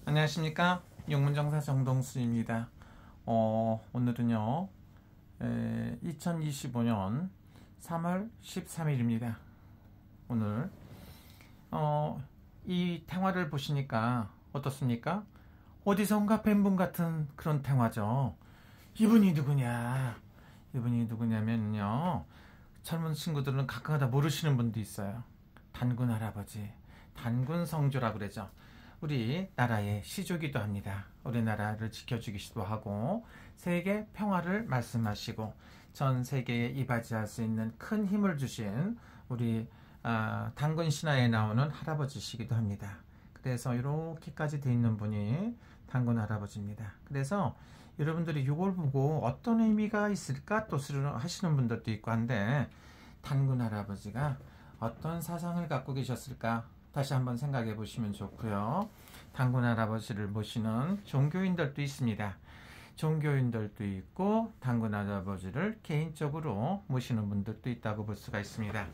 안녕하십니까. 영문정사 정동수입니다. 오늘은요 2025년 3월 13일입니다 오늘 이 탱화를 보시니까 어떻습니까? 어디선가 뵌 분 같은 그런 탱화죠. 이분이 누구냐면요, 젊은 친구들은 가끔가다 모르시는 분도 있어요. 단군 할아버지, 단군 성조라고 그러죠. 우리 나라의 시조기도 합니다. 우리나라를 지켜주기도 하고 세계 평화를 말씀하시고 전 세계에 이바지할 수 있는 큰 힘을 주신 우리 단군 신화에 나오는 할아버지시기도 합니다. 그래서 이렇게까지 돼 있는 분이 단군 할아버지입니다. 그래서 여러분들이 이걸 보고 어떤 의미가 있을까 또 하시는 분들도 있고 한데, 단군 할아버지가 어떤 사상을 갖고 계셨을까 다시 한번 생각해 보시면 좋고요. 단군 할아버지를 모시는 종교인들도 있습니다. 종교인들도 있고 단군 할아버지를 개인적으로 모시는 분들도 있다고 볼 수가 있습니다.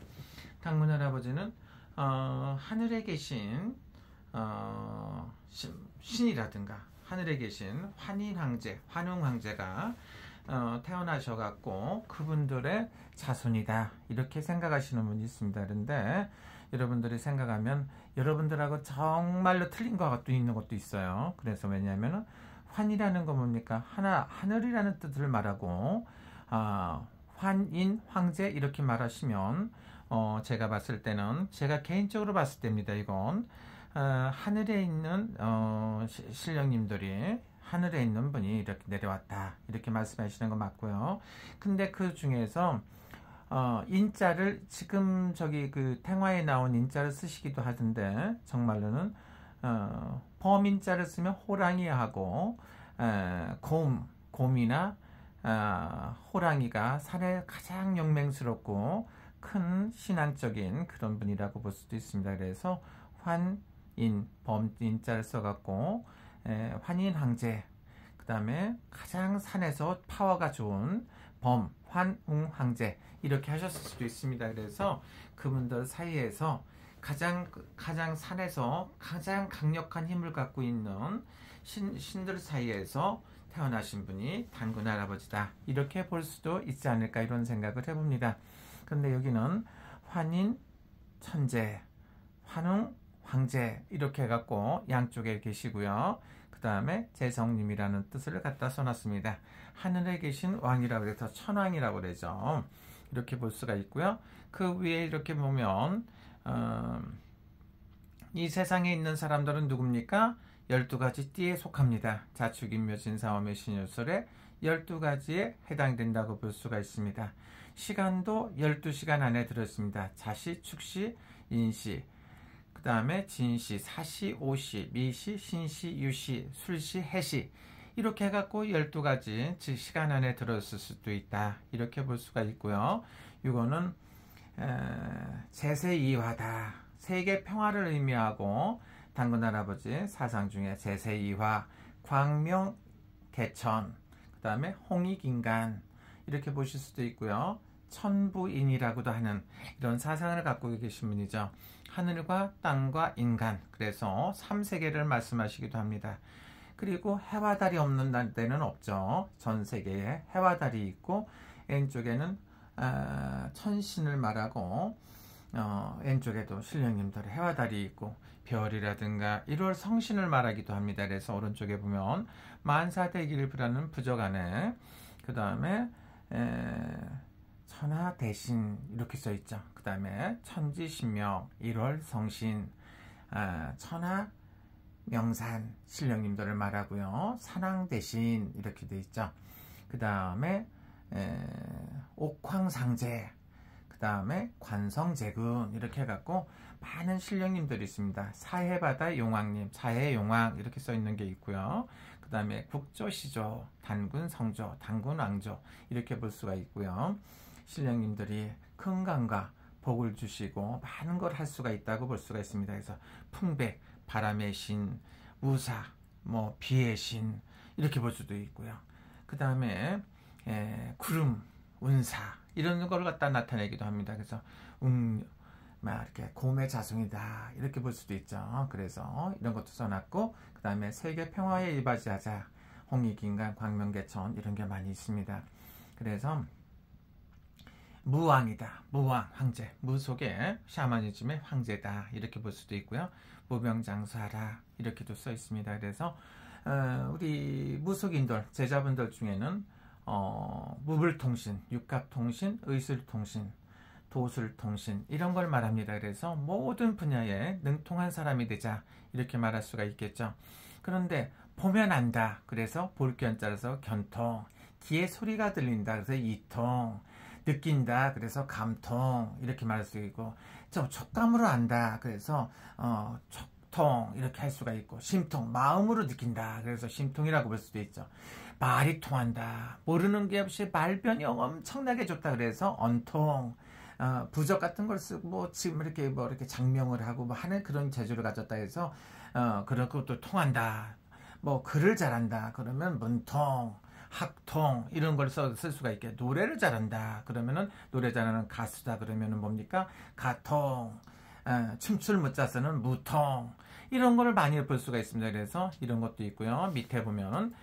단군 할아버지는 하늘에 계신 신이라든가 하늘에 계신 환인황제, 환웅황제가 태어나셔갖고 그분들의 자손이다 이렇게 생각하시는 분이 있습니다. 그런데 여러분들이 생각하면 여러분들하고 정말로 틀린 것도 있는 것도 있어요. 그래서 왜냐하면 환이라는 건 뭡니까? 하늘이라는 뜻을 말하고 환인, 황제 이렇게 말하시면 제가 봤을 때는, 제가 개인적으로 봤을 때입니다. 이건 하늘에 있는 신령님들이 하늘에 있는 분이 이렇게 내려왔다 이렇게 말씀하시는 거 맞고요. 근데 그 중에서 인자를 지금 저기 그 탱화에 나온 인자를 쓰시기도 하던데, 정말로는 범인자를 쓰면 호랑이하고 곰이나 호랑이가 산에 가장 영맹스럽고 큰 신앙적인 그런 분이라고 볼 수도 있습니다. 그래서 환인, 범인자를 써갖고 환인황제, 그 다음에 가장 산에서 파워가 좋은 환웅황제 이렇게 하셨을 수도 있습니다. 그래서 그분들 사이에서 가장 산에서 가장 강력한 힘을 갖고 있는 신들 사이에서 태어나신 분이 단군 할아버지다 이렇게 볼 수도 있지 않을까 이런 생각을 해봅니다. 그런데 여기는 환인 천재, 환웅 황제 이렇게 해갖고 양쪽에 계시고요. 그 다음에 재성님이라는 뜻을 갖다 써놨습니다. 하늘에 계신 왕이라고 해서 천왕이라고 그러죠. 이렇게 볼 수가 있고요. 그 위에 이렇게 보면 이 세상에 있는 사람들은 누굽니까? 12가지 띠에 속합니다. 자축인묘진사오묘 신유술의 12가지에 해당된다고 볼 수가 있습니다. 시간도 12시간 안에 들었습니다. 자시, 축시, 인시, 그 다음에 진시, 사시, 오시, 미시, 신시, 유시, 술시, 해시 이렇게 해갖고 12가지 즉 시간 안에 들었을 수도 있다 이렇게 볼 수가 있고요. 이거는 제세이화다, 세계 평화를 의미하고 단군 할아버지 사상 중에 제세이화, 광명개천, 그 다음에 홍익인간 이렇게 보실 수도 있고요. 천부인이라고도 하는 이런 사상을 갖고 계신 분이죠. 하늘과 땅과 인간, 그래서 3세계를 말씀하시기도 합니다. 그리고 해와 달이 없는 데는 없죠. 전 세계에 해와 달이 있고 왼쪽에는 천신을 말하고 왼쪽에도 신령님들의 해와 달이 있고 별이라든가 1월 성신을 말하기도 합니다. 그래서 오른쪽에 보면 만사대기를 비라는 부적 안에 그 다음에 천하대신 이렇게 써있죠. 그 다음에 천지신명, 1월 성신, 천하명산 신령님들을 말하고요. 산왕대신 이렇게 돼 있죠. 그 다음에 옥황상제, 그 다음에 관성재군 이렇게 해갖고 많은 신령님들이 있습니다. 사해바다 용왕님, 사해용왕 이렇게 써있는 게 있고요. 그 다음에 국조시조, 단군 성조, 단군 왕조 이렇게 볼 수가 있고요. 신령님들이 건강과 복을 주시고 많은 걸 할 수가 있다고 볼 수가 있습니다. 그래서 풍백, 바람의 신, 우사, 비의 신 이렇게 볼 수도 있고요. 그 다음에 구름, 운사 이런 걸 갖다 나타내기도 합니다. 그래서 막 이렇게 고매자송이다 이렇게 볼 수도 있죠. 그래서 이런 것도 써놨고, 그 다음에 세계 평화에 이바지하자, 홍익인간, 광명개천 이런 게 많이 있습니다. 그래서 무왕이다, 무왕, 황제, 무 속에 샤머니즘의 황제다 이렇게 볼 수도 있고요. 무병장수하라 이렇게도 써 있습니다. 그래서 우리 무속인들, 제자분들 중에는 무불통신, 육갑통신, 의술통신, 도술통신 이런 걸 말합니다. 그래서 모든 분야에 능통한 사람이 되자 이렇게 말할 수가 있겠죠. 그런데 보면 안다, 그래서 볼견자라서 견통, 귀에 소리가 들린다, 그래서 이통, 느낀다, 그래서 감통 이렇게 말할 수 있고, 촉감으로 안다, 그래서 촉통 이렇게 할 수가 있고, 심통, 마음으로 느낀다, 그래서 심통이라고 볼 수도 있죠. 말이 통한다, 모르는 게 없이 말변이 엄청나게 좋다, 그래서 언통, 부적 같은 걸 쓰고 뭐 지금 이렇게 장명을 하고 뭐 하는 그런 재주를 가졌다 해서 그런 것도 통한다. 뭐 글을 잘한다 그러면 문통, 학통 이런 걸 쓸 수가 있게, 노래를 잘한다 그러면은 노래 잘하는 가수다 그러면은 뭡니까, 가통, 춤출 무자서는 무통, 이런 거를 많이 볼 수가 있습니다. 그래서 이런 것도 있고요. 밑에 보면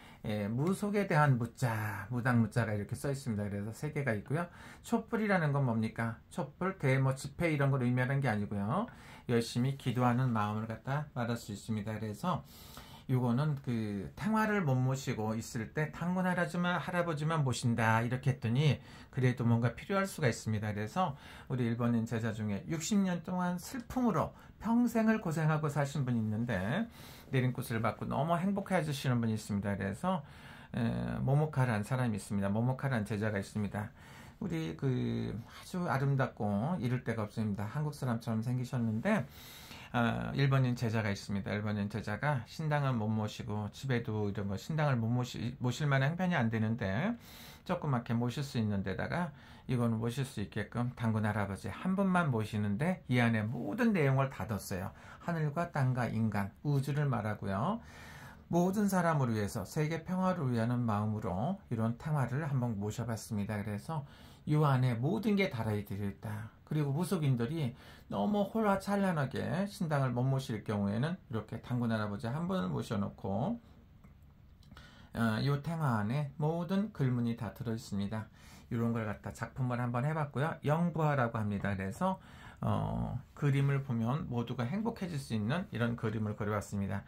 무속에 대한 무자, 무당 무자가 이렇게 써 있습니다. 그래서 3개가 있고요. 촛불이라는 건 뭡니까? 촛불, 대모, 집회 이런 걸 의미하는 게 아니고요. 열심히 기도하는 마음을 갖다 말할 수 있습니다. 그래서 요거는 그 탱화를 못 모시고 있을 때 당군 할아버지만 모신다 이렇게 했더니 그래도 뭔가 필요할 수가 있습니다. 그래서 우리 일본인 제자 중에 60년 동안 슬픔으로 평생을 고생하고 사신 분이 있는데 내림굿을 받고 너무 행복해 해주시는 분이 있습니다. 그래서 모모카라는 사람이 있습니다. 모모카라는 제자가 있습니다. 우리 그 아주 아름답고 이를 데가 없습니다. 한국 사람처럼 생기셨는데 일본인 제자가 있습니다. 일본인 제자가 신당을 못 모시고 집에도 이런 거 신당을 못 모실 만한 형편이 안 되는데 조그맣게 모실 수 있는 데다가 이거는 모실 수 있게끔 당군 할아버지 한 분만 모시는데 이 안에 모든 내용을 다 뒀어요. 하늘과 땅과 인간, 우주를 말하고요. 모든 사람을 위해서 세계 평화를 위하는 마음으로 이런 탱화를 한번 모셔봤습니다. 그래서 이 안에 모든 게 달아들어 있다. 그리고 무속인들이 너무 홀라찬란하게 신당을 못 모실 경우에는 이렇게 당군 할아버지 한 분을 모셔놓고 이 탱화 안에 모든 글문이 다 들어있습니다. 이런 걸 갖다 작품을 한번 해봤고요. 영부화라고 합니다. 그래서 그림을 보면 모두가 행복해질 수 있는 이런 그림을 그려왔습니다.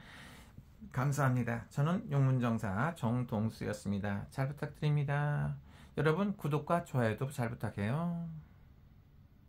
감사합니다. 저는 용문정사 정동수였습니다. 잘 부탁드립니다. 여러분 구독과 좋아요도 잘 부탁해요.